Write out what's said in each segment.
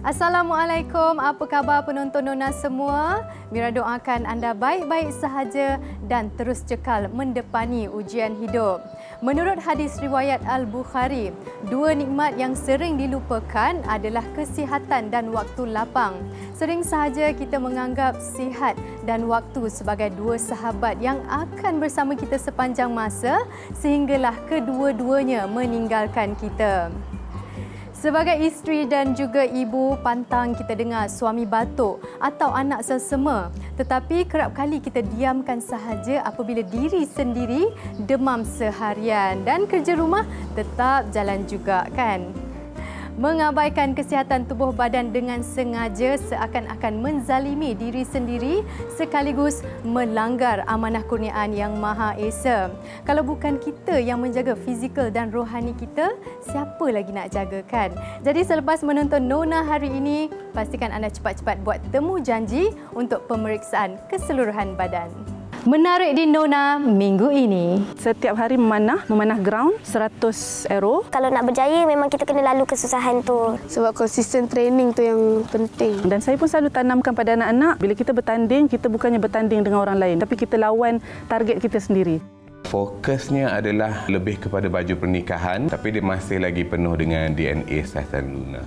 Assalamualaikum, apa khabar penonton Nona semua? Mira doakan anda baik-baik sahaja dan terus cekal mendepani ujian hidup. Menurut hadis riwayat Al-Bukhari, dua nikmat yang sering dilupakan adalah kesihatan dan waktu lapang. Sering sahaja kita menganggap sihat dan waktu sebagai dua sahabat yang akan bersama kita sepanjang masa sehinggalah kedua-duanya meninggalkan kita. Sebagai isteri dan juga ibu, pantang kita dengar suami batuk atau anak selsema. Tetapi kerap kali kita diamkan sahaja apabila diri sendiri demam seharian dan kerja rumah tetap jalan juga kan. Mengabaikan kesihatan tubuh badan dengan sengaja seakan-akan menzalimi diri sendiri sekaligus melanggar amanah kurniaan Yang Maha Esa. Kalau bukan kita yang menjaga fizikal dan rohani kita, siapa lagi nak jagakan? Jadi selepas menonton Nona hari ini, pastikan anda cepat-cepat buat temu janji untuk pemeriksaan keseluruhan badan. Menarik di Nona minggu ini. Setiap hari memanah ground 100 arrow. Kalau nak berjaya memang kita kena lalu kesusahan tu. Sebab konsisten training tu yang penting. Dan saya pun selalu tanamkan pada anak-anak, bila kita bertanding, kita bukannya bertanding dengan orang lain, tapi kita lawan target kita sendiri. Fokusnya adalah lebih kepada baju pernikahan, tapi dia masih lagi penuh dengan DNA Sahtan Luna.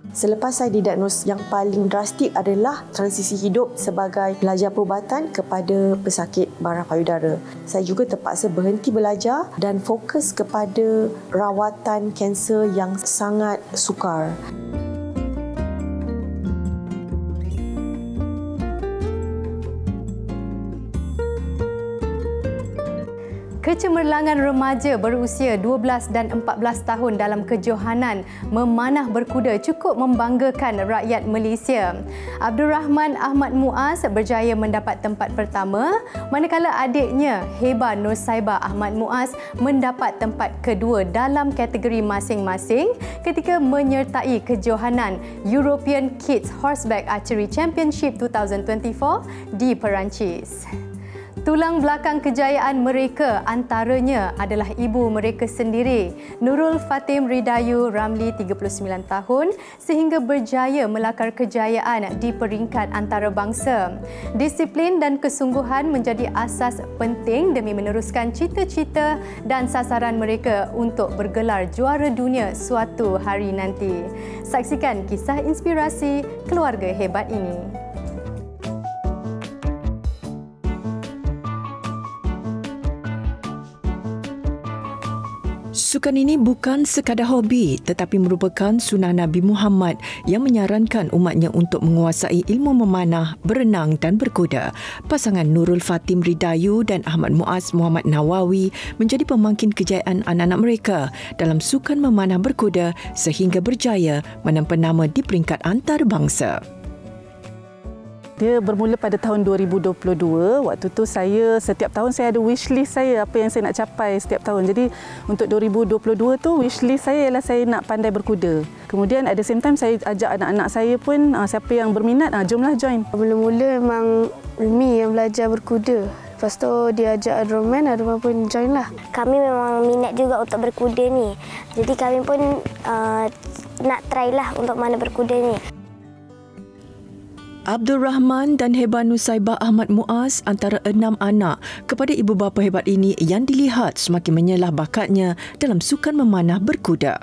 Selepas saya didiagnos, yang paling drastik adalah transisi hidup sebagai pelajar perubatan kepada pesakit barang payudara. Saya juga terpaksa berhenti belajar dan fokus kepada rawatan kanser yang sangat sukar. Kecemerlangan remaja berusia 12 dan 14 tahun dalam kejohanan memanah berkuda cukup membanggakan rakyat Malaysia. Abdul Rahman Ahmad Muaz berjaya mendapat tempat pertama, manakala adiknya Heba Nur Saibah Ahmad Muaz mendapat tempat kedua dalam kategori masing-masing ketika menyertai kejohanan European Kids Horseback Archery Championship 2024 di Perancis. Tulang belakang kejayaan mereka antaranya adalah ibu mereka sendiri, Nurul Fatim Ridayu Ramli 39 tahun sehingga berjaya melakar kejayaan di peringkat antarabangsa. Disiplin dan kesungguhan menjadi asas penting demi meneruskan cita-cita dan sasaran mereka untuk bergelar juara dunia suatu hari nanti. Saksikan kisah inspirasi keluarga hebat ini. Sukan ini bukan sekadar hobi tetapi merupakan sunnah Nabi Muhammad yang menyarankan umatnya untuk menguasai ilmu memanah, berenang dan berkuda. Pasangan Nurul Fatim Ridayu dan Ahmad Muaz Muhammad Nawawi menjadi pemangkin kejayaan anak-anak mereka dalam sukan memanah berkuda sehingga berjaya menampa nama di peringkat antarabangsa. Dia bermula pada tahun 2022. Waktu tu setiap tahun saya ada wish list saya apa yang saya nak capai setiap tahun. Jadi untuk 2022 tu wish list saya ialah saya nak pandai berkuda. Kemudian at the same time saya ajak anak-anak saya pun siapa yang berminat jomlah join. Mula-mula memang Rumi yang belajar berkuda. Lepas tu dia ajak Adroman pun join lah. Kami memang minat juga untuk berkuda ni. Jadi kami pun nak try lah untuk mana berkuda ni. Abdul Rahman dan Heba Nusaibah Ahmad Muaz antara 6 anak kepada ibu bapa hebat ini yang dilihat semakin menyelah bakatnya dalam sukan memanah berkuda.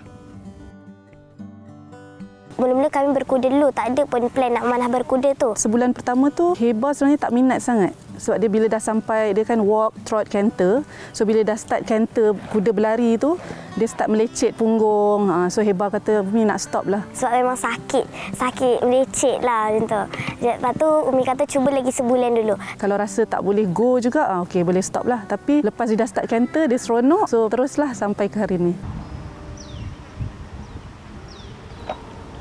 Mula-mula kami berkuda dulu, tak ada pun plan nak manah berkuda tu. Sebulan pertama tu Heba sebenarnya tak minat sangat. Sebab dia bila dah sampai, dia kan walk, trot, canter. So bila dah start canter, kuda berlari tu, dia start melecet punggung. So Heba kata, Umi nak stop lah. Sebab memang sakit melecet lah macam tu. Lepas tu Umi kata cuba lagi sebulan dulu. Kalau rasa tak boleh go juga, okey boleh stop lah. Tapi lepas dia dah start canter, dia seronok. So teruslah sampai ke hari ni.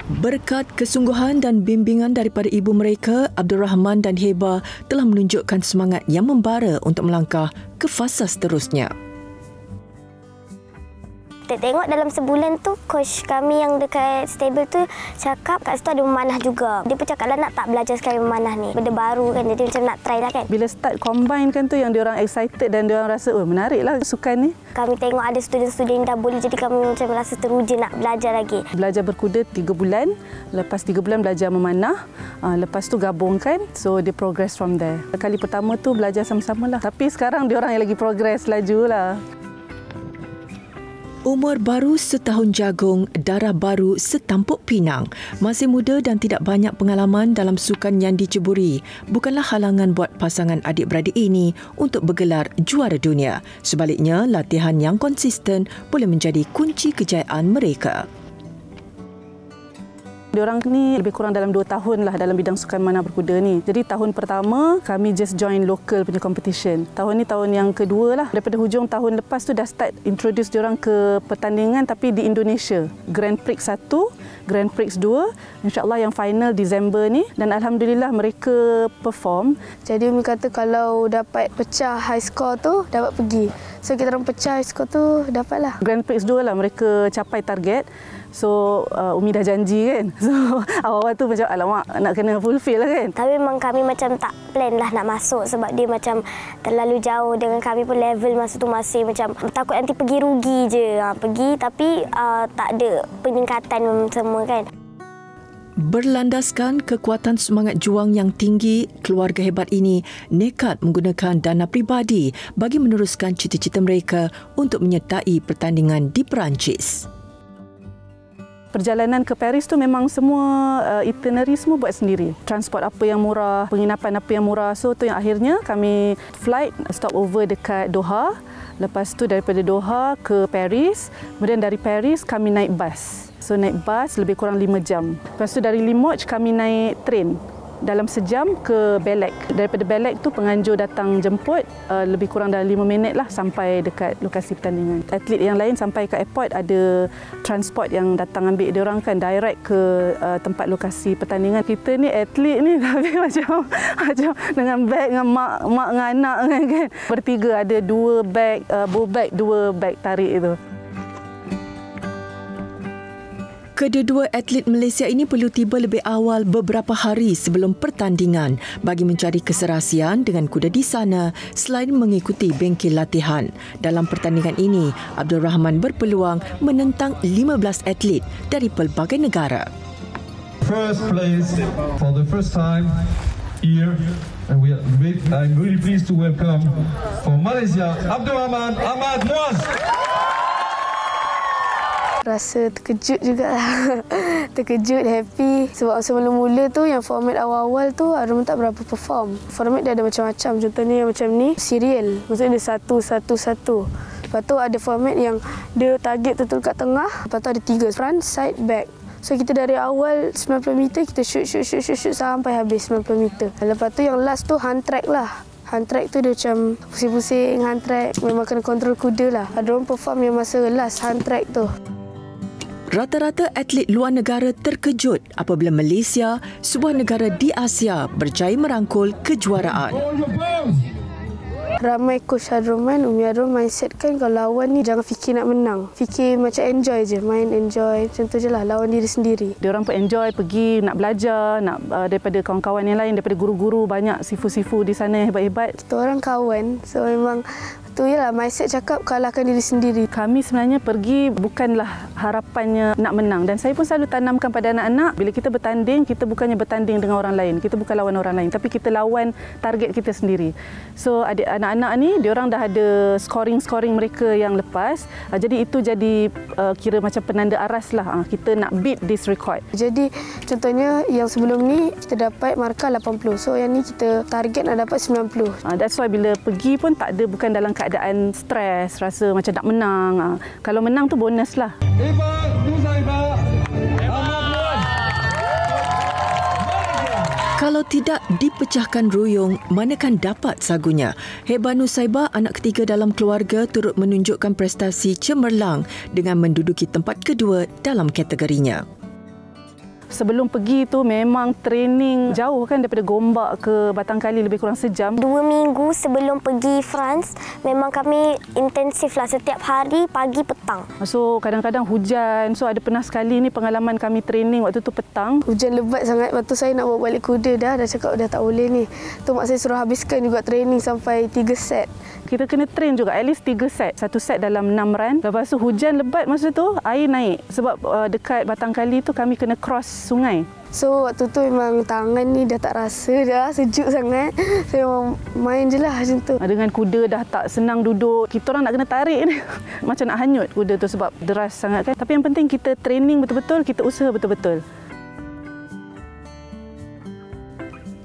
Berkat kesungguhan dan bimbingan daripada ibu mereka, Abdul Rahman dan Heba telah menunjukkan semangat yang membara untuk melangkah ke fasa seterusnya. Tengok dalam sebulan tu, coach kami yang dekat stable tu cakap kat situ ada memanah juga. Dia pun cakap lah nak tak belajar sekali memanah ni. Benda baru kan, jadi macam nak try lah kan. Bila start combine kan tu yang diorang excited dan diorang rasa menarik lah sukan ni. Kami tengok ada student-student yang dah boleh, jadi kami macam rasa teruja nak belajar lagi. Belajar berkuda 3 bulan, lepas 3 bulan belajar memanah, lepas tu gabungkan, so dia progress from there. Kali pertama tu belajar sama-sama lah. Tapi sekarang diorang yang lagi progress laju lah. Umur baru setahun jagung, darah baru setampuk pinang. Masih muda dan tidak banyak pengalaman dalam sukan yang diceburi bukanlah halangan buat pasangan adik-beradik ini untuk bergelar juara dunia. Sebaliknya, latihan yang konsisten boleh menjadi kunci kejayaan mereka. Diorang ni lebih kurang dalam 2 tahun lah dalam bidang sukan memanah berkuda ni. Jadi tahun pertama kami just join local punya competition. Tahun ni tahun yang kedua lah. Daripada hujung tahun lepas tu dah start introduce diorang ke pertandingan tapi di Indonesia. Grand Prix 1, Grand Prix 2, insyaAllah yang final Disember ni. Dan Alhamdulillah mereka perform. Jadi Umi kata kalau dapat pecah high score tu, dapat pergi. So kita orang pecah high score tu, dapatlah. Grand Prix 2 lah mereka capai target. So Umi dah janji kan. So awal-awal tu macam alamak nak kena fulfill lah kan. Tapi memang kami macam tak plan lah nak masuk sebab dia macam terlalu jauh dengan kami pun level masa tu masih macam takut nanti pergi rugi je. Pergi tapi tak ada peningkatan semua kan. Berlandaskan kekuatan semangat juang yang tinggi, keluarga hebat ini nekat menggunakan dana pribadi bagi meneruskan cita-cita mereka untuk menyertai pertandingan di Perancis. Perjalanan ke Paris tu memang semua itinerary semua buat sendiri. Transport apa yang murah, penginapan apa yang murah. So tu yang akhirnya kami flight stop over dekat Doha. Lepas tu daripada Doha ke Paris. Kemudian dari Paris kami naik bas. So naik bas lebih kurang 5 jam. Lepas tu dari Limoges kami naik train dalam sejam ke Belek. Daripada Belek tu penganjur datang jemput, lebih kurang dalam 5 minit lah sampai dekat lokasi pertandingan. Atlet yang lain sampai ke airport ada transport yang datang ambil diorang kan direct ke tempat lokasi pertandingan. Kita ni atlet ni tapi macam dengan beg dengan mak dengan anak kan. Bertiga ada 2 beg, bow bag, 2 beg tarik itu. Kedua-dua atlet Malaysia ini perlu tiba lebih awal beberapa hari sebelum pertandingan bagi mencari keserasian dengan kuda di sana selain mengikuti bengkel latihan. Dalam pertandingan ini, Abdul Rahman berpeluang menentang 15 atlet dari pelbagai negara. First place for the first time here, and I'm really pleased to welcome from Malaysia, Abdul Rahman Ahmad Muaz. Rasa terkejut jugalah. Terkejut, happy. Sebab mula-mula tu yang format awal-awal tu Arun tak berapa perform. Format dia ada macam-macam. Contohnya yang macam ni, serial. Maksudnya dia 1-1-1. Lepas tu ada format yang dia target betul kat tengah. Lepas tu ada 3, front, side, back. So kita dari awal 90 meter kita shoot sampai habis 90 meter. Lepas tu yang last tu hand track lah. Hand track tu dia macam pusing-pusing hand track. Memang kena kontrol kuda lah. Ada orang perform yang masa last hand track tu. Rata-rata atlet luar negara terkejut apabila Malaysia, sebuah negara di Asia, berjaya merangkul kejuaraan. Ramai coach Hadroman, Umi Hadrom mindset kan kalau lawan ni jangan fikir nak menang. Fikir macam enjoy je, main enjoy. Contoh je lah, lawan diri sendiri. Diorang pun enjoy pergi nak belajar, nak daripada kawan-kawan yang lain, daripada guru-guru, banyak sifu-sifu di sana yang hebat-hebat. Kita orang kawan, so memang tu ialah mindset cakap kalahkan diri sendiri. Kami sebenarnya pergi bukanlah harapannya nak menang dan saya pun selalu tanamkan pada anak-anak bila kita bertanding, kita bukannya bertanding dengan orang lain. Kita bukan lawan orang lain tapi kita lawan target kita sendiri. So anak-anak ni diorang dah ada scoring mereka yang lepas. Jadi itu jadi kira macam penanda aras lah. Kita nak beat this record. Jadi contohnya yang sebelum ni kita dapat markah 80. So yang ni kita target nak dapat 90. That's why bila pergi pun tak ada, bukan dalam keadaan stres, rasa macam nak menang. Kalau menang tu bonus lah. Kalau tidak dipecahkan ruyung, manakan dapat sagunya. Heba Nusaibah, anak ketiga dalam keluarga, turut menunjukkan prestasi cemerlang dengan menduduki tempat kedua dalam kategorinya. Sebelum pergi tu memang training jauh kan, daripada Gombak ke Batang Kali lebih kurang sejam. 2 minggu sebelum pergi France, memang kami intensif lah setiap hari pagi petang. So kadang-kadang hujan. So ada pernah sekali ni pengalaman kami training waktu tu petang. Hujan lebat sangat. Lepas tu saya nak bawa balik kuda dah cakap dah tak boleh ni. Tu mak saya suruh habiskan juga training sampai 3 set. Kita kena train juga at least 3 set. 1 set dalam 6 run. Lepas tu hujan lebat masa tu, air naik. Sebab dekat Batang Kali tu kami kena cross sungai. So waktu tu memang tangan ni dah tak rasa dah, sejuk sangat. Saya memang main je lah macam tu. Dengan kuda dah tak senang duduk. Kita orang nak kena tarik ni. Macam nak hanyut kuda tu sebab deras sangat kan. Tapi yang penting kita training betul-betul, kita usaha betul-betul.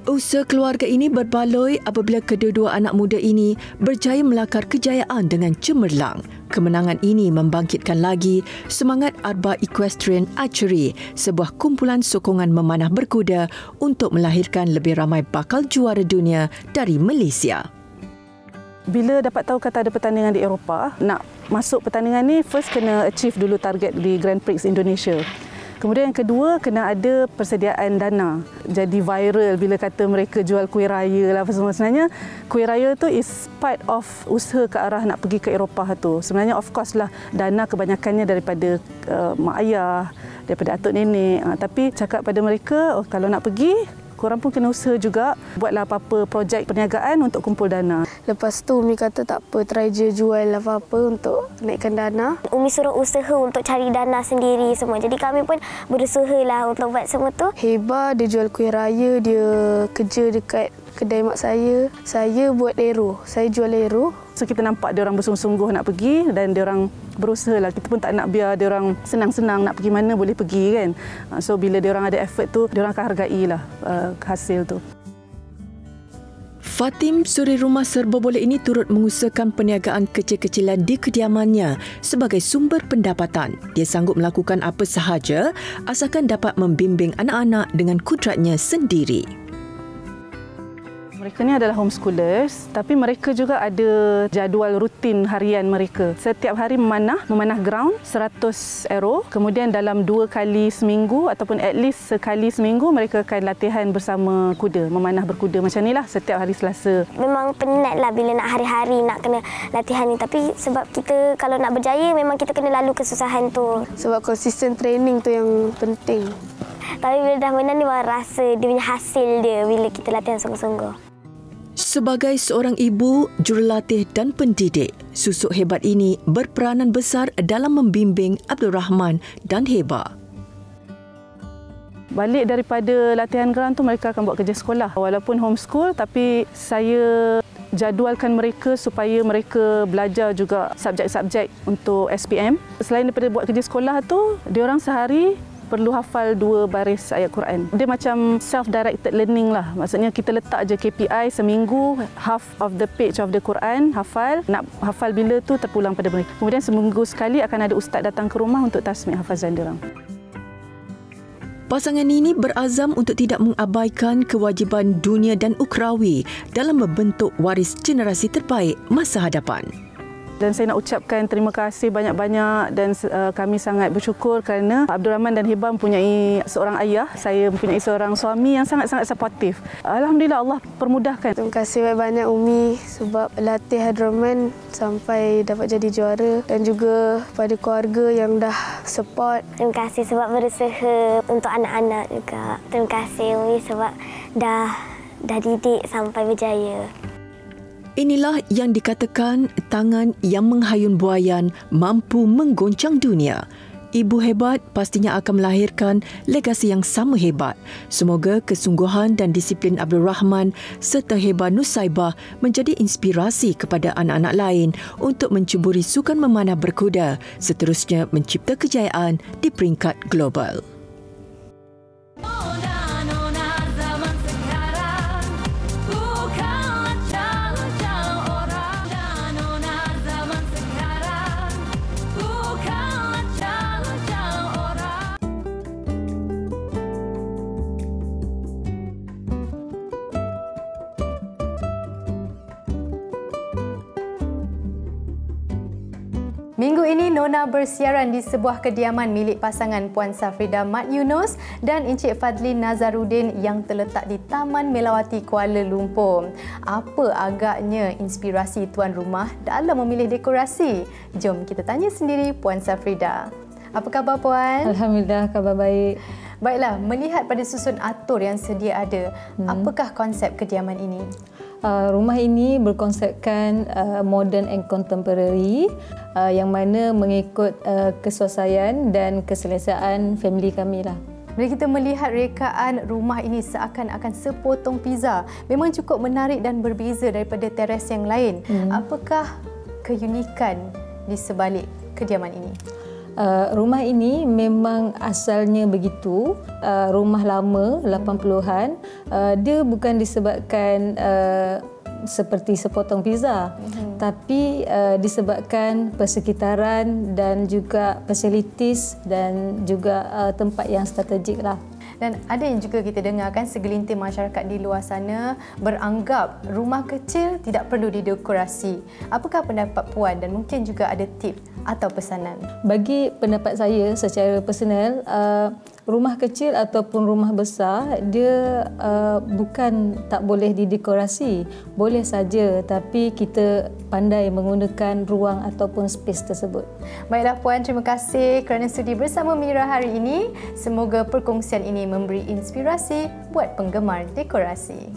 Usaha keluarga ini berbaloi apabila kedua-dua anak muda ini berjaya melakar kejayaan dengan cemerlang. Kemenangan ini membangkitkan lagi semangat Arba Equestrian Archery, sebuah kumpulan sokongan memanah berkuda untuk melahirkan lebih ramai bakal juara dunia dari Malaysia. Bila dapat tahu kata ada pertandingan di Eropah, nak masuk pertandingan ni first kena achieve dulu target di Grand Prix Indonesia. Kemudian yang kedua, kena ada persediaan dana. Jadi viral bila kata mereka jual kuih raya lah apa semua. Sebenarnya kuih raya tu is part of usaha ke arah nak pergi ke Eropah tu. Sebenarnya of course lah dana kebanyakannya daripada mak ayah, daripada atuk nenek. Tapi cakap pada mereka, kalau nak pergi, korang pun kena usaha juga, buatlah apa-apa projek perniagaan untuk kumpul dana. Lepas tu Umi kata tak apa, try je jual apa-apa untuk naikkan dana. Umi suruh usaha untuk cari dana sendiri semua. Jadi kami pun berusaha lah untuk buat semua tu. Heba dia jual kuih raya, dia kerja dekat kedai mak saya. Saya buat aero, saya jual aero. So kita nampak dia orang bersungguh-sungguh nak pergi dan dia orang berusaha lah. Kita pun tak nak biar dia orang senang-senang nak pergi mana boleh pergi kan. So bila dia orang ada effort tu, dia orang akan hargailah hasil tu. Fatim, suri rumah serba boleh ini turut mengusahakan perniagaan kecil-kecilan di kediamannya sebagai sumber pendapatan. Dia sanggup melakukan apa sahaja asalkan dapat membimbing anak-anak dengan kudratnya sendiri. Mereka ni adalah homeschoolers, tapi mereka juga ada jadual rutin harian mereka. Setiap hari memanah ground 100 arrow. Kemudian dalam 2 kali seminggu ataupun at least sekali seminggu mereka akan latihan bersama kuda, memanah berkuda macam inilah setiap hari Selasa. Memang penat lah bila nak hari-hari nak kena latihan ni. Tapi sebab kita kalau nak berjaya memang kita kena lalu kesusahan tu. Sebab konsisten training tu yang penting. Tapi bila dah menang ni baru rasa dia punya hasil dia bila kita latihan sungguh-sungguh. Sebagai seorang ibu, jurulatih dan pendidik, susuk hebat ini berperanan besar dalam membimbing Abdul Rahman dan Heba. Balik daripada latihan ground tu mereka akan buat kerja sekolah. Walaupun homeschool tapi saya jadualkan mereka supaya mereka belajar juga subjek-subjek untuk SPM. Selain daripada buat kerja sekolah tu, diorang sehari perlu hafal 2 baris ayat Quran. Dia macam self-directed learning lah. Maksudnya kita letak je KPI seminggu, half of the page of the Quran hafal. Nak hafal bila tu terpulang pada mereka. Kemudian seminggu sekali akan ada ustaz datang ke rumah untuk tasmik hafazan diorang. Pasangan ini berazam untuk tidak mengabaikan kewajipan dunia dan ukrawi dalam membentuk waris generasi terbaik masa hadapan. Dan saya nak ucapkan terima kasih banyak-banyak dan kami sangat bersyukur kerana Abdul Rahman dan Heba mempunyai seorang ayah, saya mempunyai seorang suami yang sangat-sangat supportif. Alhamdulillah Allah permudahkan. Terima kasih banyak-banyak Umi sebab latih Abdul Rahman sampai dapat jadi juara dan juga pada keluarga yang dah support. Terima kasih sebab berusaha untuk anak-anak juga. Terima kasih Umi sebab dah didik sampai berjaya. Inilah yang dikatakan tangan yang menghayun buayan mampu menggoncang dunia. Ibu hebat pastinya akan melahirkan legasi yang sama hebat. Semoga kesungguhan dan disiplin Abdul Rahman serta Heba Nusaibah menjadi inspirasi kepada anak-anak lain untuk mencuburi sukan memanah berkuda, seterusnya mencipta kejayaan di peringkat global. Minggu ini Nona bersiaran di sebuah kediaman milik pasangan Puan Safrida Mat Yunus dan Encik Fadlin Nazaruddin yang terletak di Taman Melawati, Kuala Lumpur. Apa agaknya inspirasi tuan rumah dalam memilih dekorasi? Jom kita tanya sendiri Puan Safrida. Apa khabar Puan? Alhamdulillah, khabar baik. Baiklah, melihat pada susun atur yang sedia ada, apakah konsep kediaman ini? Rumah ini berkonsepkan modern and contemporary yang mana mengikut kesuasaian dan keselesaan family kami lah. Bila kita melihat rekaan rumah ini seakan-akan sepotong pizza, memang cukup menarik dan berbeza daripada teres yang lain. Apakah keunikan di sebalik kediaman ini? Rumah ini memang asalnya begitu, rumah lama 80-an. Dia bukan disebabkan seperti sepotong pizza, tapi disebabkan persekitaran dan juga facilities dan juga tempat yang strategik lah. Dan ada yang juga kita dengarkan segelintir masyarakat di luar sana beranggap rumah kecil tidak perlu didekorasi. Apakah pendapat Puan dan mungkin juga ada tip atau pesanan? Bagi pendapat saya secara personal, rumah kecil ataupun rumah besar dia bukan tak boleh didekorasi. Boleh saja, tapi kita pandai menggunakan ruang ataupun space tersebut. Baiklah Puan, terima kasih kerana sudi bersama Mira hari ini. Semoga perkongsian ini memberi inspirasi buat penggemar dekorasi.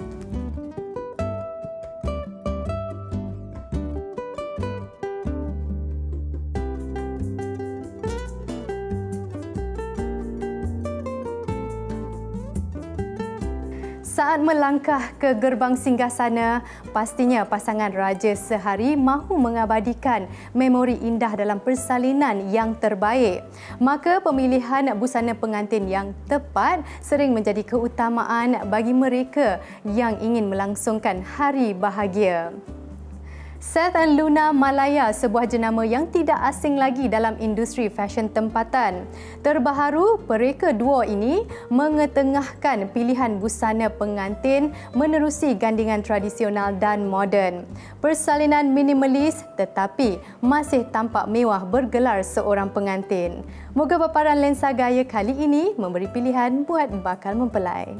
Saat melangkah ke gerbang singgahsana, pastinya pasangan raja sehari mahu mengabadikan memori indah dalam persalinan yang terbaik. Maka pemilihan busana pengantin yang tepat sering menjadi keutamaan bagi mereka yang ingin melangsungkan hari bahagia. Seth and Luna Malaya, sebuah jenama yang tidak asing lagi dalam industri fashion tempatan. Terbaharu, mereka dua ini mengetengahkan pilihan busana pengantin menerusi gandingan tradisional dan moden. Persalinan minimalis tetapi masih tampak mewah bergelar seorang pengantin. Moga paparan lensa gaya kali ini memberi pilihan buat bakal mempelai.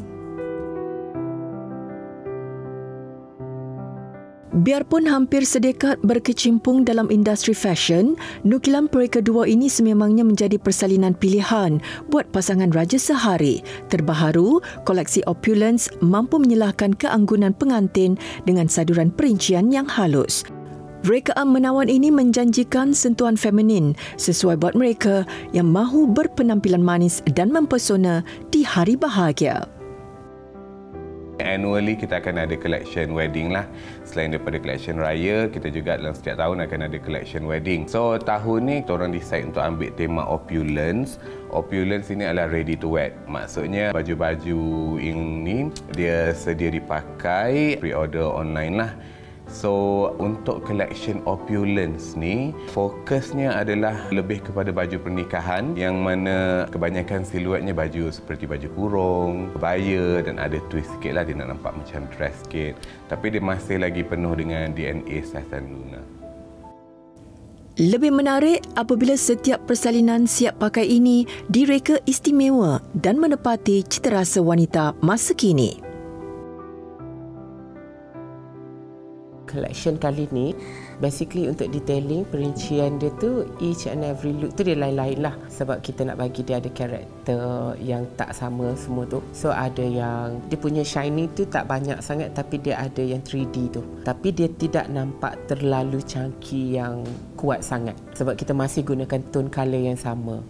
Biarpun hampir sedekat berkecimpung dalam industri fashion, nukilan mereka dua ini sememangnya menjadi persalinan pilihan buat pasangan raja sehari. Terbaharu, koleksi Opulence mampu menyelahkan keanggunan pengantin dengan saduran perincian yang halus. Rekaan menawan ini menjanjikan sentuhan feminin sesuai buat mereka yang mahu berpenampilan manis dan mempesona di hari bahagia. Annually kita akan ada collection wedding lah. Selain daripada collection raya, kita juga dalam setiap tahun akan ada collection wedding. So tahun ni kita orang decide untuk ambil tema opulence. Opulence ini adalah ready to wear. Maksudnya baju-baju ini dia sedia dipakai, pre-order online lah. So untuk collection opulence ni fokusnya adalah lebih kepada baju pernikahan yang mana kebanyakan siluetnya baju seperti baju kurung, kebaya dan ada twist sikit lah, dia nak nampak macam dress sikit. Tapi dia masih lagi penuh dengan DNA Seth and Luna. Lebih menarik apabila setiap persalinan siap pakai ini direka istimewa dan menepati citarasa wanita masa kini. Collection kali ni basically untuk detailing perincian dia tu, each and every look tu dia lain-lain lah, sebab kita nak bagi dia ada karakter yang tak sama semua tu. So ada yang dia punya shiny tu tak banyak sangat, tapi dia ada yang 3D tu, tapi dia tidak nampak terlalu chunky yang kuat sangat sebab kita masih gunakan tone colour yang sama,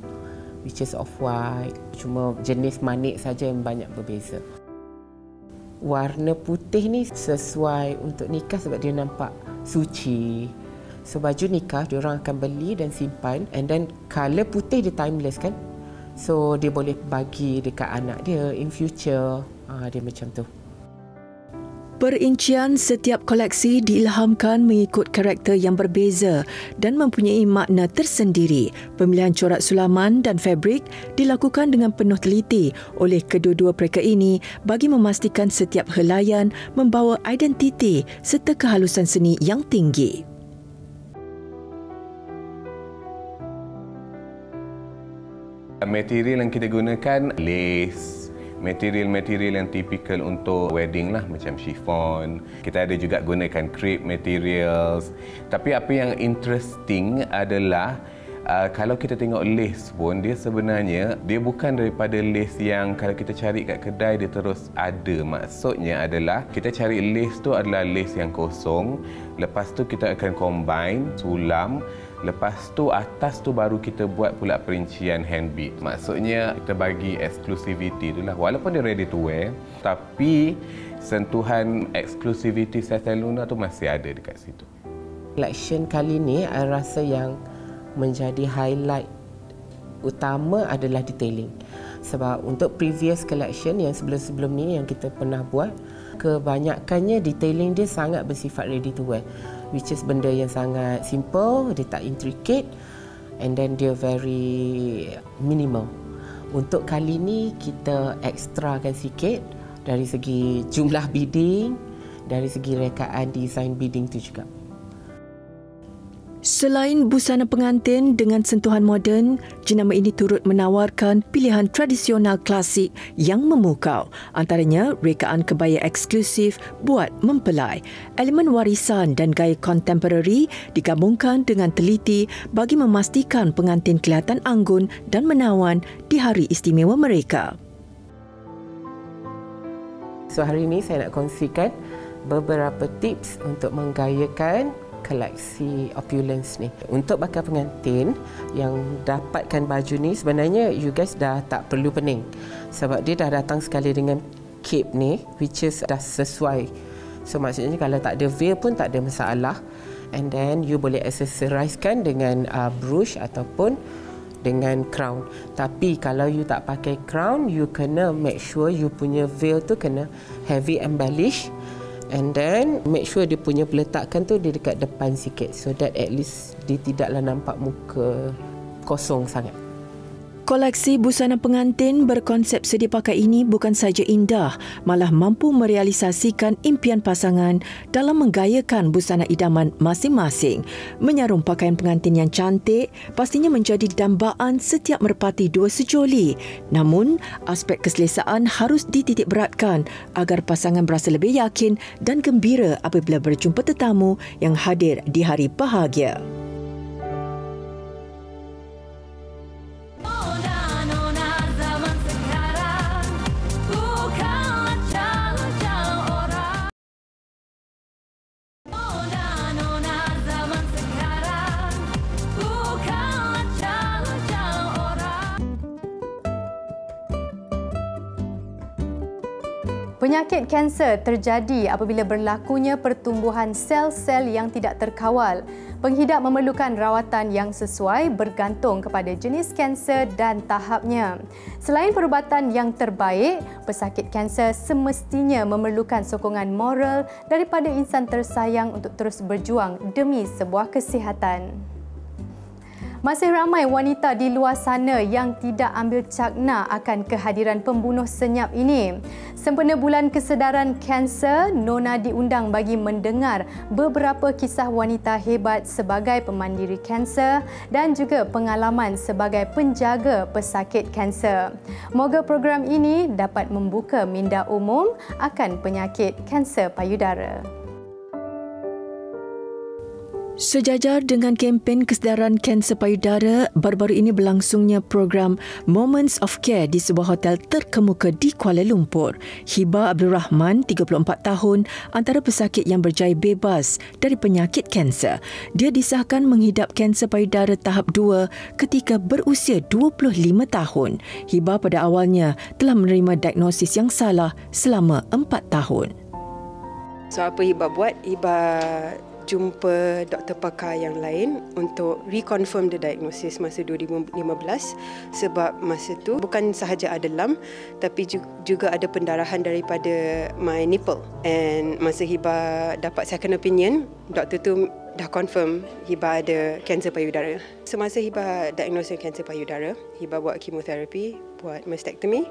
which is off-white, cuma jenis manik saja yang banyak berbeza. Warna putih ni sesuai untuk nikah sebab dia nampak suci. So baju nikah diorang akan beli dan simpan, and then colour putih dia timeless kan. So dia boleh bagi dekat anak dia in future. Dia macam tu. Perincian setiap koleksi diilhamkan mengikut karakter yang berbeza dan mempunyai makna tersendiri. Pemilihan corak sulaman dan fabrik dilakukan dengan penuh teliti oleh kedua-dua mereka ini bagi memastikan setiap helaian membawa identiti serta kehalusan seni yang tinggi. Material yang kita gunakan lace, material yang typical untuk wedding lah, macam chiffon. Kita ada juga gunakan crepe materials. Tapi apa yang interesting adalah kalau kita tengok lace pun, dia sebenarnya dia bukan daripada lace yang kalau kita cari kat kedai dia terus ada. Maksudnya adalah kita cari lace tu adalah lace yang kosong. Lepas tu kita akan combine sulam. Lepas tu atas tu baru kita buat pula perincian hand bead. Maksudnya kita bagi exclusivity tu lah. Walaupun dia ready to wear, tapi sentuhan exclusivity Stella Luna tu masih ada dekat situ. Collection kali ni, saya rasa yang menjadi highlight utama adalah detailing. Sebab untuk previous collection yang sebelum-sebelum ni yang kita pernah buat, kebanyakannya detailing dia sangat bersifat ready to wear, which is benda yang sangat simple, dia tak intricate, and then dia very minimal. Untuk kali ni kita ekstrakan sikit dari segi jumlah beading, dari segi rekaan design beading tu juga. Selain busana pengantin dengan sentuhan moden, jenama ini turut menawarkan pilihan tradisional klasik yang memukau. Antaranya rekaan kebaya eksklusif buat mempelai. Elemen warisan dan gaya kontemporari digabungkan dengan teliti bagi memastikan pengantin kelihatan anggun dan menawan di hari istimewa mereka. So hari ini saya nak kongsikan beberapa tips untuk menggayakan koleksi opulence ni. Untuk bakal pengantin yang dapatkan baju ni, sebenarnya you guys dah tak perlu pening. Sebab dia dah datang sekali dengan cape ni, which is dah sesuai. So maksudnya kalau tak ada veil pun tak ada masalah. And then you boleh accessorizekan dengan brooch ataupun dengan crown. Tapi kalau you tak pakai crown, you kena make sure you punya veil tu kena heavy embellish. And then make sure dia punya peletakan tu dia dekat depan sikit, so that at least dia tidaklah nampak muka kosong sangat. Koleksi busana pengantin berkonsep sedia pakai ini bukan saja indah, malah mampu merealisasikan impian pasangan dalam menggayakan busana idaman masing-masing. Menyarum pakaian pengantin yang cantik pastinya menjadi dambaan setiap merpati dua sejoli. Namun, aspek keselesaan harus dititik beratkan agar pasangan berasa lebih yakin dan gembira apabila berjumpa tetamu yang hadir di hari bahagia. Penyakit kanser terjadi apabila berlakunya pertumbuhan sel-sel yang tidak terkawal. Penghidap memerlukan rawatan yang sesuai bergantung kepada jenis kanser dan tahapnya. Selain perubatan yang terbaik, pesakit kanser semestinya memerlukan sokongan moral daripada insan tersayang untuk terus berjuang demi sebuah kesihatan. Masih ramai wanita di luar sana yang tidak ambil cakna akan kehadiran pembunuh senyap ini. Sempena Bulan Kesedaran Kanser, Nona diundang bagi mendengar beberapa kisah wanita hebat sebagai pemandiri kanser dan juga pengalaman sebagai penjaga pesakit kanser. Moga program ini dapat membuka minda umum akan penyakit kanser payudara. Sejajar dengan kempen kesedaran kanser payudara, baru-baru ini berlangsungnya program Moments of Care di sebuah hotel terkemuka di Kuala Lumpur. Hiba Abdul Rahman, 34 tahun, antara pesakit yang berjaya bebas dari penyakit kanser. Dia disahkan menghidap kanser payudara tahap 2 ketika berusia 25 tahun. Hiba pada awalnya telah menerima diagnosis yang salah selama 4 tahun. So apa Hiba buat? Hiba jumpa doktor pakar yang lain untuk reconfirm the diagnosis masa 2015, sebab masa tu bukan sahaja ada lump tapi juga ada pendarahan daripada my nipple. And masa Hiba dapat second opinion, doktor tu dah confirm Hiba ada kanser payudara. Semasa Hiba diagnosis kanser payudara, Hiba buat chemotherapy, buat mastectomy,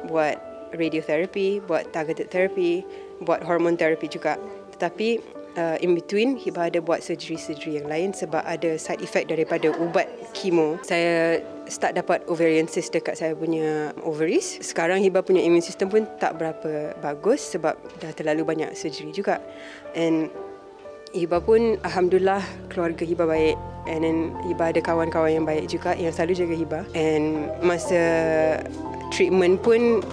buat radiotherapy, buat targeted therapy, buat hormone therapy juga. Tetapi in between, Hiba ada buat surgery yang lain sebab ada side effect daripada ubat kemo. Saya start dapat ovarian cyst dekat saya punya ovaries. Sekarang Hibah punya immune system pun tak berapa bagus sebab dah terlalu banyak surgery juga. And Hibah pun alhamdulillah keluarga Hibah baik. And then Hibah ada kawan-kawan yang baik juga yang selalu jaga Hibah. And masa treatment pun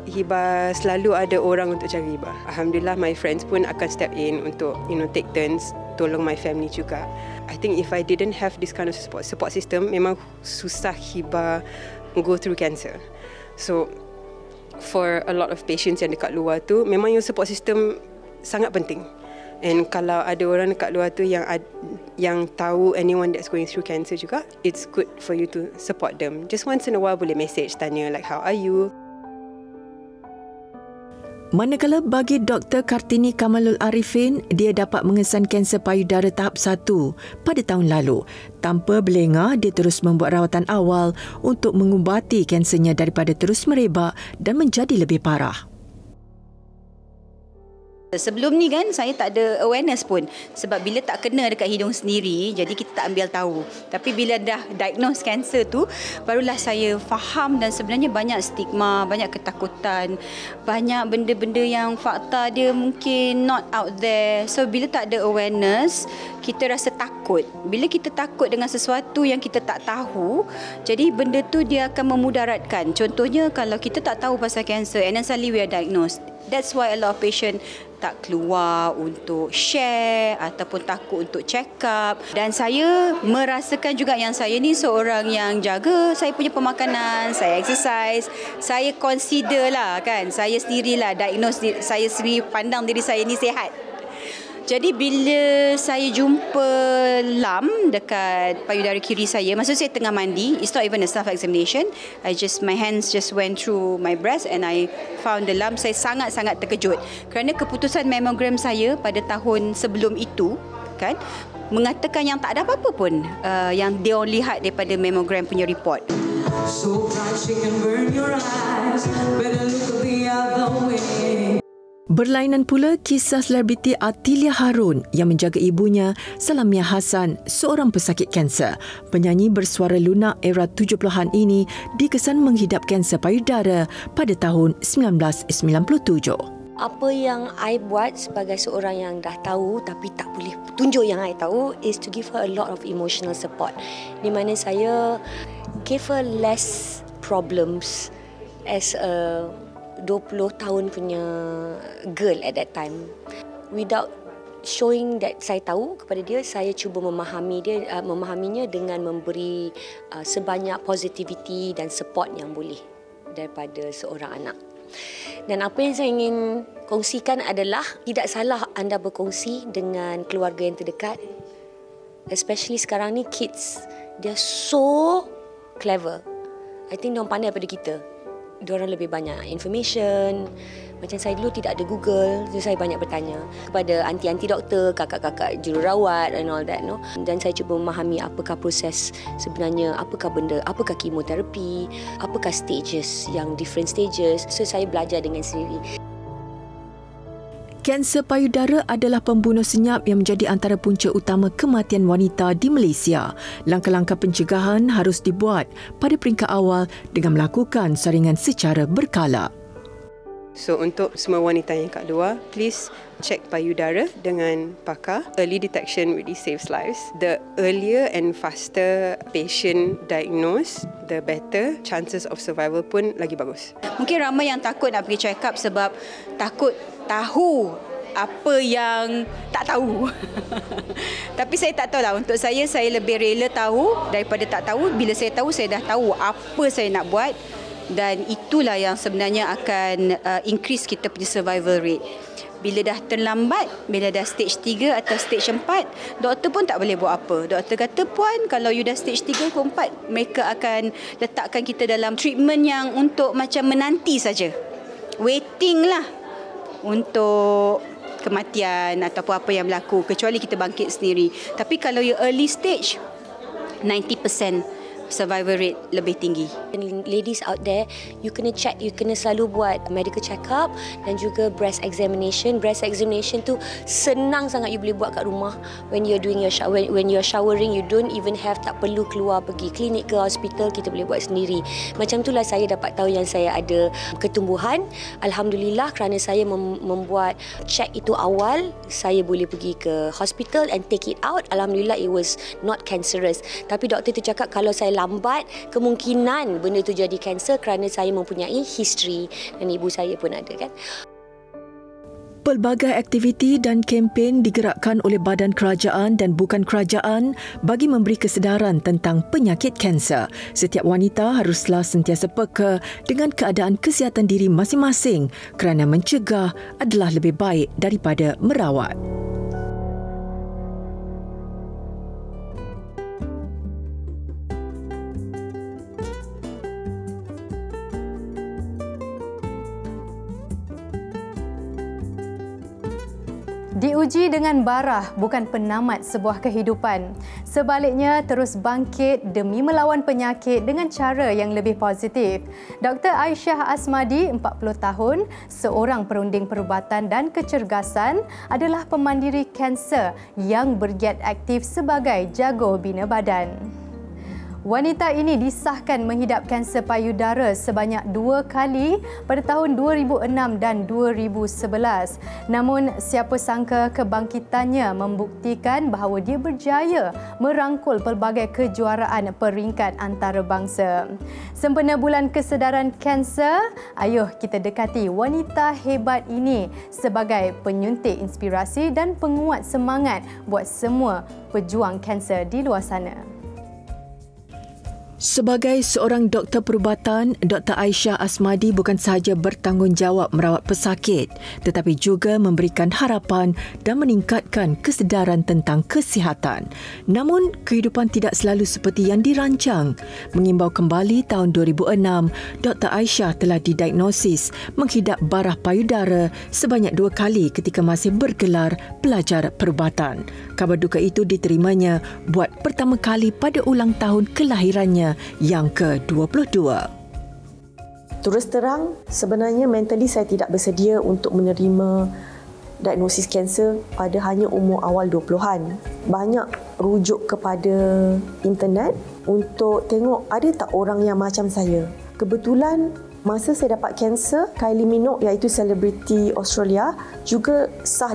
Hibah selalu ada orang untuk jaga Hibah. Alhamdulillah my friends pun akan step in untuk take turns tolong my family juga. I think if I didn't have this kind of support system, memang susah Hibah go through cancer. So for a lot of patients yang dekat luar tu, memang your support system sangat penting. And kalau ada orang dekat luar tu yang tahu anyone that's going through cancer juga, it's good for you to support them. Just once in a while boleh message tanya like how are you. Manakala bagi Dr. Kartini Kamalul Arifin, dia dapat mengesan kanser payudara tahap 1 pada tahun lalu. Tanpa berlengah, dia terus membuat rawatan awal untuk mengubati kansernya daripada terus merebak dan menjadi lebih parah. Sebelum ni kan saya tak ada awareness pun sebab bila tak kena dekat hidung sendiri jadi kita tak ambil tahu. Tapi bila dah diagnose kanser tu barulah saya faham dan sebenarnya banyak stigma, banyak ketakutan, banyak benda-benda yang fakta dia mungkin not out there. So bila tak ada awareness kita rasa takut. Bila kita takut dengan sesuatu yang kita tak tahu, jadi benda tu dia akan memudaratkan. Contohnya kalau kita tak tahu pasal kanser and then suddenly we are diagnosed. That's why a lot of patient tak keluar untuk share ataupun takut untuk check up. Dan saya merasakan juga yang saya ni seorang yang jaga saya punya pemakanan, saya exercise, saya consider lah kan, saya sendirilah diagnose, saya sendiri pandang diri saya ni sihat. Jadi bila saya jumpa lam dekat payudara kiri saya, masa saya tengah mandi, it's not even a self-examination. My hands just went through my breast and I found the lump. Saya sangat-sangat terkejut kerana keputusan mammogram saya pada tahun sebelum itu kan mengatakan yang tak ada apa-apa pun yang dia lihat daripada mammogram punya report. So bright she can burn your eyes, better look the other way. Berlainan pula kisah selebriti Atilia Harun yang menjaga ibunya, Salamia Hassan, seorang pesakit kanser. Penyanyi bersuara lunak era 70-an ini dikesan menghidap kanser payudara pada tahun 1997. Apa yang I buat sebagai seorang yang dah tahu tapi tak boleh tunjuk yang I tahu is to give her a lot of emotional support. Di mana saya give her less problems as a 20 tahun punya girl at that time. Without showing that saya tahu kepada dia, saya cuba memahaminya dengan memberi sebanyak positivity dan support yang boleh daripada seorang anak. Dan apa yang saya ingin kongsikan adalah tidak salah anda berkongsi dengan keluarga yang terdekat. Especially sekarang ni kids, they're so clever. I think diorang pandai daripada kita. Diorang lebih banyak information. Macam saya dulu tidak ada Google, jadi saya banyak bertanya kepada anti-anti doktor, kakak-kakak jururawat and all that, no. Dan saya cuba memahami apakah proses sebenarnya, apakah benda, apakah kemoterapi, apakah stages, yang different stages. So saya belajar dengan sendiri. Kanser payudara adalah pembunuh senyap yang menjadi antara punca utama kematian wanita di Malaysia. Langkah-langkah pencegahan harus dibuat pada peringkat awal dengan melakukan saringan secara berkala. So untuk semua wanita yang kat luar, please check payudara dengan pakar. Early detection really saves lives. The earlier and faster patient diagnose, the better chances of survival pun lagi bagus. Mungkin ramai yang takut nak pergi check up sebab takut tahu apa yang tak tahu. Tapi saya tak tahulah. Untuk saya lebih rela tahu daripada tak tahu. Bila saya tahu, saya dah tahu apa saya nak buat. Dan itulah yang sebenarnya akan increase kita punya survival rate. Bila dah terlambat, bila dah stage 3 atau stage 4, doktor pun tak boleh buat apa. Doktor kata, puan, kalau you dah stage 3 ke 4, mereka akan letakkan kita dalam treatment yang untuk macam menanti saja. Waiting lah untuk kematian ataupun apa yang berlaku, kecuali kita bangkit sendiri. Tapi kalau you early stage, 90% survival rate lebih tinggi. Ladies out there, you kena check, you kena selalu buat medical check up dan juga breast examination. Breast examination tu senang sangat you boleh buat kat rumah. When you're doing your when you're showering, you don't even have, tak perlu keluar pergi klinik ke hospital, kita boleh buat sendiri. Macam itulah saya dapat tahu yang saya ada ketumbuhan. Alhamdulillah kerana saya membuat check itu awal, saya boleh pergi ke hospital and take it out. Alhamdulillah it was not cancerous. Tapi doktor tu cakap kalau saya lambat, kemungkinan benda tu jadi kanser kerana saya mempunyai history dan ibu saya pun ada kan. Pelbagai aktiviti dan kempen digerakkan oleh badan kerajaan dan bukan kerajaan bagi memberi kesedaran tentang penyakit kanser. Setiap wanita haruslah sentiasa peka dengan keadaan kesihatan diri masing-masing kerana mencegah adalah lebih baik daripada merawat. Diuji dengan barah bukan penamat sebuah kehidupan. Sebaliknya, terus bangkit demi melawan penyakit dengan cara yang lebih positif. Dr. Aisyah Asmadi, 40 tahun, seorang perunding perubatan dan kecergasan, adalah pemandiri kanser yang bergiat aktif sebagai jago bina badan. Wanita ini disahkan menghidap kanser payudara sebanyak 2 kali pada tahun 2006 dan 2011. Namun, siapa sangka kebangkitannya membuktikan bahawa dia berjaya merangkul pelbagai kejuaraan peringkat antarabangsa. Sempena Bulan Kesedaran Kanser, ayuh kita dekati wanita hebat ini sebagai penyuntik inspirasi dan penguat semangat buat semua pejuang kanser di luar sana. Sebagai seorang doktor perubatan, Dr. Aisyah Asmadi bukan sahaja bertanggungjawab merawat pesakit tetapi juga memberikan harapan dan meningkatkan kesedaran tentang kesihatan. Namun, kehidupan tidak selalu seperti yang dirancang. Mengimbau kembali tahun 2006, Dr. Aisyah telah didiagnosis menghidap barah payudara sebanyak 2 kali ketika masih bergelar pelajar perubatan. Khabar duka itu diterimanya buat pertama kali pada ulang tahun kelahirannya yang ke-22. Terus terang, sebenarnya mentally saya tidak bersedia untuk menerima diagnosis kanser pada hanya umur awal 20-an. Banyak rujuk kepada internet untuk tengok ada tak orang yang macam saya. Kebetulan masa saya dapat kanser, Kylie Minogue iaitu selebriti Australia juga sah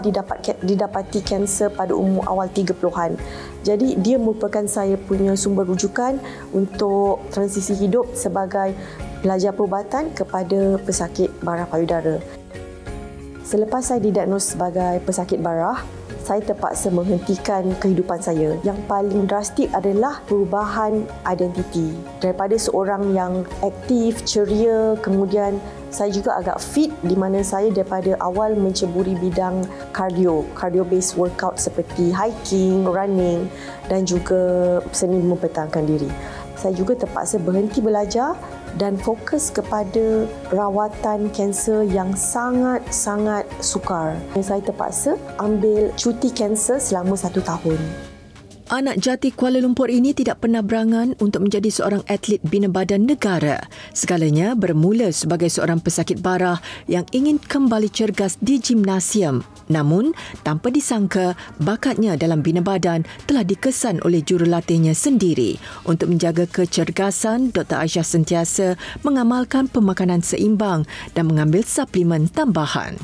didapati kanser pada umur awal 30-an. Jadi dia merupakan saya punya sumber rujukan untuk transisi hidup sebagai pelajar perubatan kepada pesakit barah payudara. Selepas saya didiagnos sebagai pesakit barah, saya terpaksa menghentikan kehidupan saya. Yang paling drastik adalah perubahan identiti. Daripada seorang yang aktif, ceria, kemudian saya juga agak fit di mana saya daripada awal menceburi bidang cardio-based workout seperti hiking, running dan juga seni mempertahankan diri. Saya juga terpaksa berhenti belajar dan fokus kepada rawatan kanser yang sangat-sangat sukar. Saya terpaksa ambil cuti kanser selama 1 tahun. Anak jati Kuala Lumpur ini tidak pernah berangan untuk menjadi seorang atlet bina badan negara. Segalanya bermula sebagai seorang pesakit barah yang ingin kembali cergas di gimnasium. Namun, tanpa disangka, bakatnya dalam bina badan telah dikesan oleh jurulatihnya sendiri. Untuk menjaga kecergasan, Dr. Aisyah sentiasa mengamalkan pemakanan seimbang dan mengambil suplemen tambahan.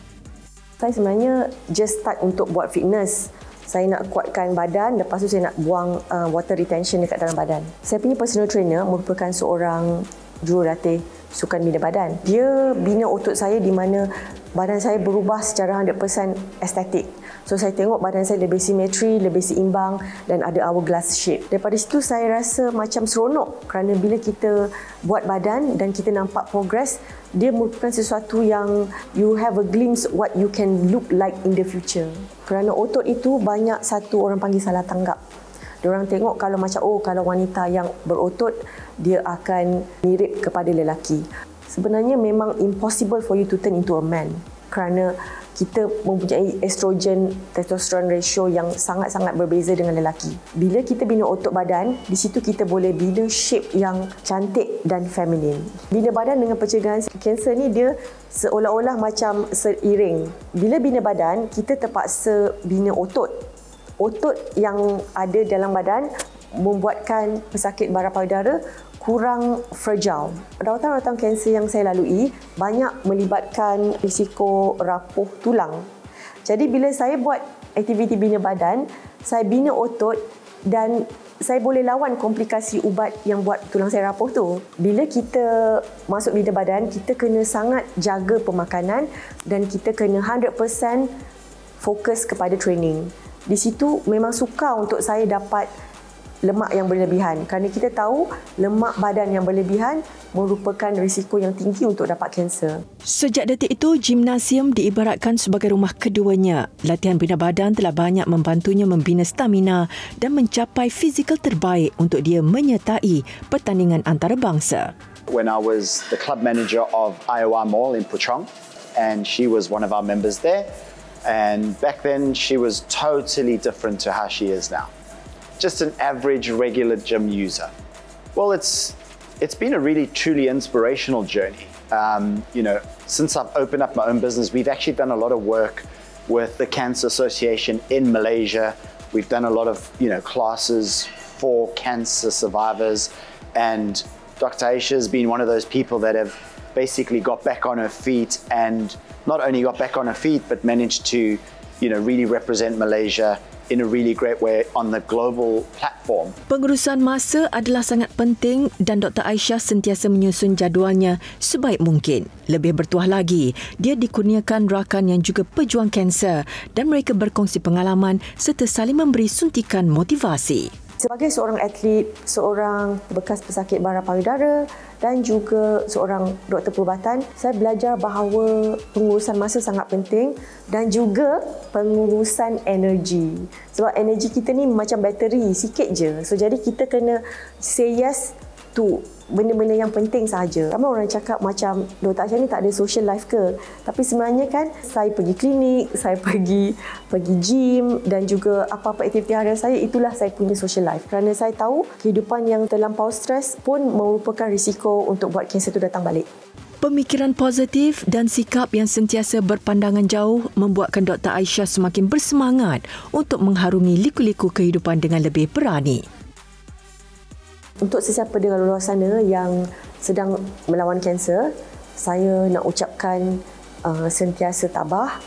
Saya sebenarnya just start untuk buat fitness. Saya nak kuatkan badan, lepas tu saya nak buang water retention dekat dalam badan. Saya punya personal trainer merupakan seorang jurulatih sukan bina badan. Dia bina otot saya di mana badan saya berubah secara 100% estetik. So saya tengok badan saya lebih simetri, lebih seimbang dan ada hourglass shape. Daripada situ saya rasa macam seronok kerana bila kita buat badan dan kita nampak progress, dia merupakan sesuatu yang you have a glimpse what you can look like in the future. Kerana otot itu banyak satu orang panggil salah tanggap. Diorang tengok kalau macam kalau wanita yang berotot dia akan mirip kepada lelaki. Sebenarnya memang impossible for you to turn into a man kerana kita mempunyai estrogen testosteron ratio yang sangat-sangat berbeza dengan lelaki. Bila kita bina otot badan, di situ kita boleh bina shape yang cantik dan feminin. Bina badan dengan pencegahan kanser ni dia seolah-olah macam seiring. Bila bina badan, kita terpaksa bina otot. Otot yang ada dalam badan membuatkan pesakit bara payudara kurang fragile. Rawatan-rawatan kanser yang saya lalui banyak melibatkan risiko rapuh tulang. Jadi bila saya buat aktiviti bina badan, saya bina otot dan saya boleh lawan komplikasi ubat yang buat tulang saya rapuh tu. Bila kita masuk bina badan, kita kena sangat jaga pemakanan dan kita kena 100% fokus kepada training. Di situ memang sukar untuk saya dapat lemak yang berlebihan kerana kita tahu lemak badan yang berlebihan merupakan risiko yang tinggi untuk dapat kanser. Sejak detik itu, gimnasium diibaratkan sebagai rumah keduanya. Latihan bina badan telah banyak membantunya membina stamina dan mencapai fizikal terbaik untuk dia menyertai pertandingan antarabangsa. When I was the club manager of IOR Mall in Puchong, and she was one of our members there, and back then she was totally different to how she is now. Just an average regular gym user. Well, it's been a really truly inspirational journey. Since I've opened up my own business, we've actually done a lot of work with the Cancer Association in Malaysia. We've done a lot of classes for cancer survivors, and Dr. Aisha has been one of those people that have basically got back on her feet, and not only got back on her feet but managed to really represent Malaysia in a really great way on the global platform. Pengurusan masa adalah sangat penting dan Dr. Aisyah sentiasa menyusun jadualnya sebaik mungkin. Lebih bertuah lagi, dia dikurniakan rakan yang juga pejuang kanser dan mereka berkongsi pengalaman serta saling memberi suntikan motivasi. Sebagai seorang atlet, seorang bekas pesakit bara payudara dan juga seorang doktor perubatan, saya belajar bahawa pengurusan masa sangat penting dan juga pengurusan energi. Sebab energi kita ni macam bateri, sikit je. So jadi kita kena say yes to benda-benda yang penting sahaja. Ramai orang cakap macam Dr. Aisyah ni tak ada social life ke? Tapi sebenarnya kan saya pergi klinik, saya pergi gym dan juga apa-apa aktiviti harian saya, itulah saya punya social life. Kerana saya tahu kehidupan yang terlampau stres pun merupakan risiko untuk buat kanser itu datang balik. Pemikiran positif dan sikap yang sentiasa berpandangan jauh membuatkan Dr. Aisyah semakin bersemangat untuk mengharungi liku-liku kehidupan dengan lebih berani. Untuk sesiapa di luar sana yang sedang melawan kanser, saya nak ucapkan sentiasa tabah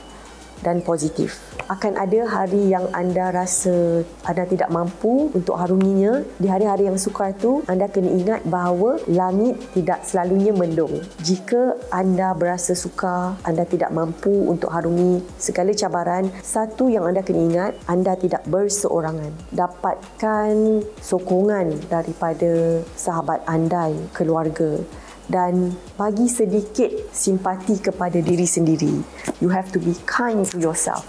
dan positif. Akan ada hari yang anda rasa anda tidak mampu untuk harunginya. Di hari-hari yang sukar itu, anda kena ingat bahawa langit tidak selalunya mendung. Jika anda berasa sukar, anda tidak mampu untuk harungi segala cabaran, satu yang anda kena ingat, anda tidak berseorangan. Dapatkan sokongan daripada sahabat anda, keluarga, dan bagi sedikit simpati kepada diri sendiri. You have to be kind to yourself.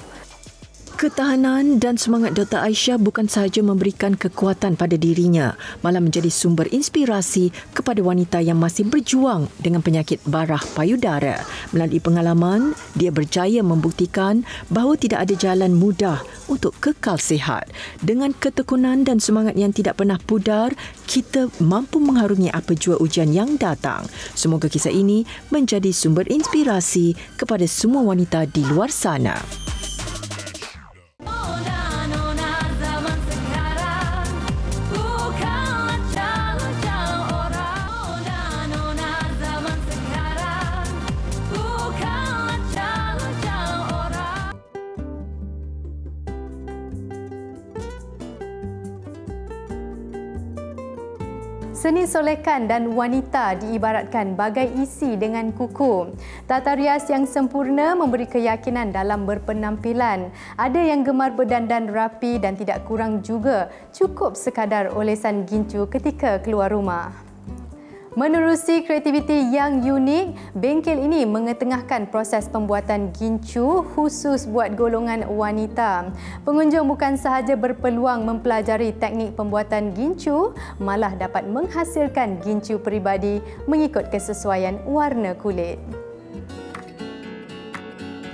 Ketahanan dan semangat Dr. Aisyah bukan sahaja memberikan kekuatan pada dirinya, malah menjadi sumber inspirasi kepada wanita yang masih berjuang dengan penyakit bara payudara. Melalui pengalaman, dia berjaya membuktikan bahawa tidak ada jalan mudah untuk kekal sihat. Dengan ketekunan dan semangat yang tidak pernah pudar, kita mampu mengharungi apa jua ujian yang datang. Semoga kisah ini menjadi sumber inspirasi kepada semua wanita di luar sana. Seni solekan dan wanita diibaratkan bagai isi dengan kuku. Tata rias yang sempurna memberi keyakinan dalam berpenampilan. Ada yang gemar berdandan rapi dan tidak kurang juga cukup sekadar olesan gincu ketika keluar rumah. Menerusi kreativiti yang unik, bengkel ini mengetengahkan proses pembuatan gincu khusus buat golongan wanita. Pengunjung bukan sahaja berpeluang mempelajari teknik pembuatan gincu, malah dapat menghasilkan gincu peribadi mengikut kesesuaian warna kulit.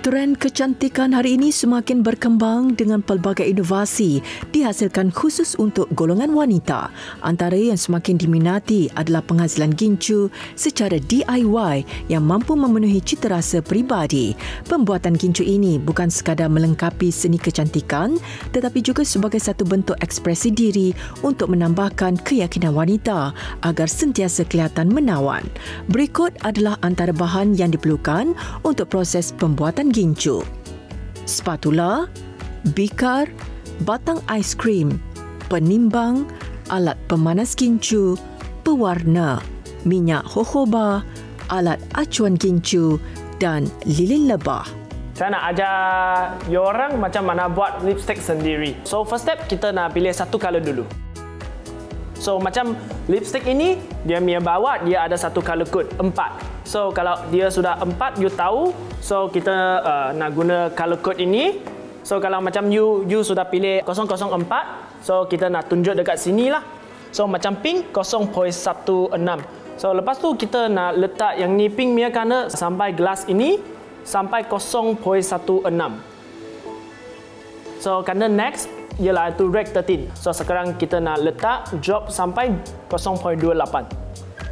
Trend kecantikan hari ini semakin berkembang dengan pelbagai inovasi dihasilkan khusus untuk golongan wanita. Antara yang semakin diminati adalah penghasilan gincu secara DIY yang mampu memenuhi citarasa peribadi. Pembuatan gincu ini bukan sekadar melengkapi seni kecantikan tetapi juga sebagai satu bentuk ekspresi diri untuk menambahkan keyakinan wanita agar sentiasa kelihatan menawan. Berikut adalah antara bahan yang diperlukan untuk proses pembuatan gincu. Spatula, bikar, batang aiskrim, penimbang, alat pemanas gincu, pewarna, minyak jojoba, alat acuan gincu dan lilin lebah. Saya nak ajar you orang macam mana buat lipstick sendiri. So first step kita nak pilih satu color dulu. So macam lipstick ini dia punya bawah dia ada satu color code 4. So kalau dia sudah 4 you tahu, so kita nak guna color code ini. So kalau macam you sudah pilih 004, so kita nak tunjuk dekat sini lah. So macam pink 0.16. So lepas tu kita nak letak yang ni pink punya kana sampai gelas ini sampai 0.16. So kana next ialah itu reg 13. So sekarang kita nak letak drop sampai 0.28.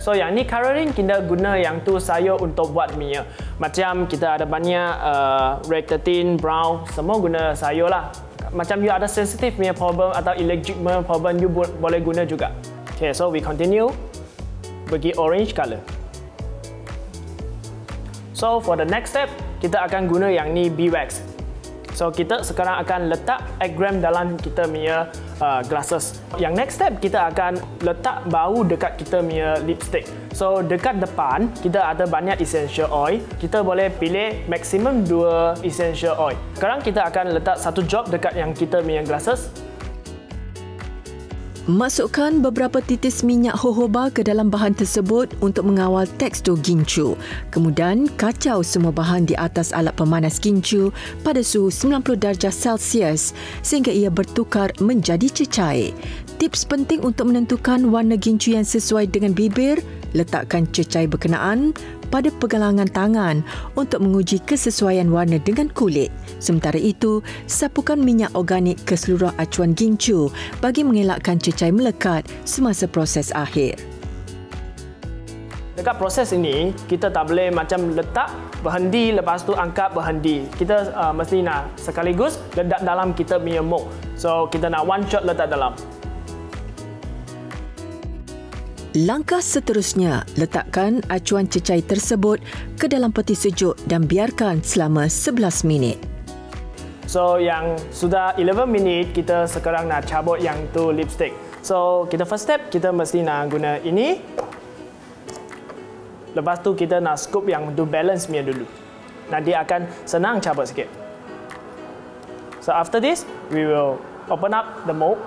So yang ni coloring kita guna yang tu saya untuk buat minyak. Macam kita ada banyak reg 13, brown, semua guna saya lah. Macam you ada sensitive punya problem atau allergic punya problem, you boleh guna juga. Okay, so we continue. Bagi orange color. So for the next step, kita akan guna yang ni beeswax. So kita sekarang akan letak egg-gram dalam kita punya glasses. Yang next step kita akan letak bau dekat kita punya lipstick. So dekat depan kita ada banyak essential oil. Kita boleh pilih maksimum 2 essential oil. Sekarang kita akan letak satu drop dekat yang kita punya glasses. Masukkan beberapa titis minyak jojoba ke dalam bahan tersebut untuk mengawal tekstur gincu. Kemudian, kacau semua bahan di atas alat pemanas gincu pada suhu 90 darjah Celsius sehingga ia bertukar menjadi cecair. Tips penting untuk menentukan warna gincu yang sesuai dengan bibir, letakkan cecair berkenaan pada pergelangan tangan untuk menguji kesesuaian warna dengan kulit. Sementara itu, sapukan minyak organik ke seluruh acuan gincu bagi mengelakkan cecair melekat semasa proses akhir. Dekat proses ini, kita tak boleh macam letak, berhenti, lepas tu angkat, berhenti. Kita mesti nak sekaligus letak dalam kita punya mold. So, kita nak one shot letak dalam. Langkah seterusnya, letakkan acuan cecair tersebut ke dalam peti sejuk dan biarkan selama 11 minit. So yang sudah 11 minit, kita sekarang nak cabut yang tu lipstick. So kita first step, kita mesti nak guna ini. Lepas tu kita nak scoop yang tu balance punya dulu. Nanti akan senang cabut sikit. So after this, we will open up the mold.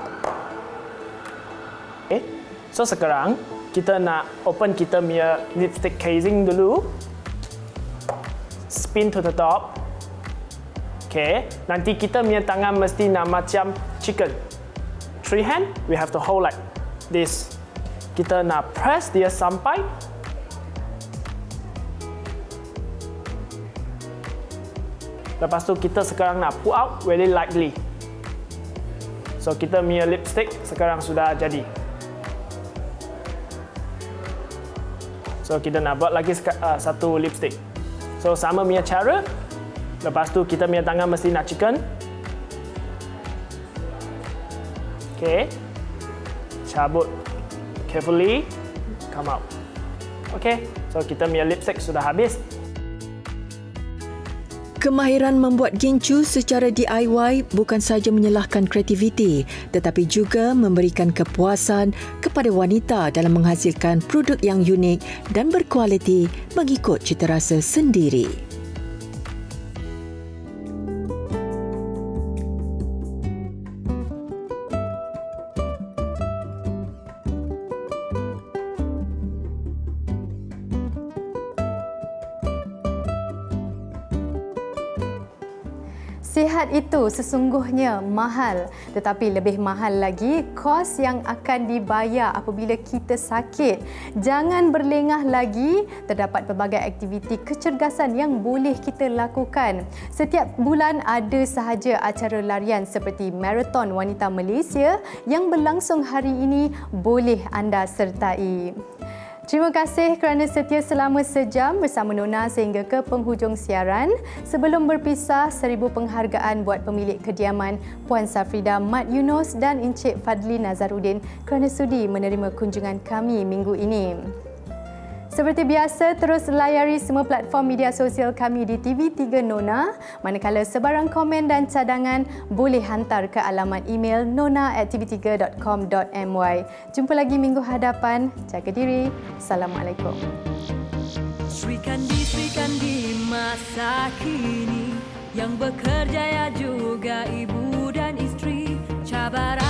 Okay. So sekarang kita nak open kita punya lipstick casing dulu. Spin to the top. Okay. Nanti kita punya tangan mesti nak macam chicken. 3 hand, we have to hold like this. Kita nak press dia sampai. Lepas tu kita sekarang nak pull out very lightly. So kita punya lipstick sekarang sudah jadi. So kita nak buat lagi satu lipstick. So sama punya cara. Lepas tu kita punya tangan mesti nak chicken. Okay. Cabut carefully. Come out. Okay. So kita punya lipstick sudah habis. Kemahiran membuat gincu secara DIY bukan sahaja menyalahkan kreativiti tetapi juga memberikan kepuasan kepada wanita dalam menghasilkan produk yang unik dan berkualiti mengikut citarasa sendiri. Sihat itu sesungguhnya mahal, tetapi lebih mahal lagi kos yang akan dibayar apabila kita sakit. Jangan berlengah lagi, terdapat pelbagai aktiviti kecergasan yang boleh kita lakukan. Setiap bulan ada sahaja acara larian seperti Marathon Wanita Malaysia yang berlangsung hari ini boleh anda sertai. Terima kasih kerana setia selama sejam bersama Nona sehingga ke penghujung siaran. Sebelum berpisah, 1000 penghargaan buat pemilik kediaman Puan Safrida Mat Yunus dan Encik Fadli Nazaruddin kerana sudi menerima kunjungan kami minggu ini. Seperti biasa, terus layari semua platform media sosial kami di TV3 Nona. Manakala sebarang komen dan cadangan, boleh hantar ke alamat email nona@tv3.com.my. Jumpa lagi minggu hadapan. Jaga diri. Assalamualaikum. Sri Kandi masa kini yang bekerja ya juga ibu dan isteri. Cabaran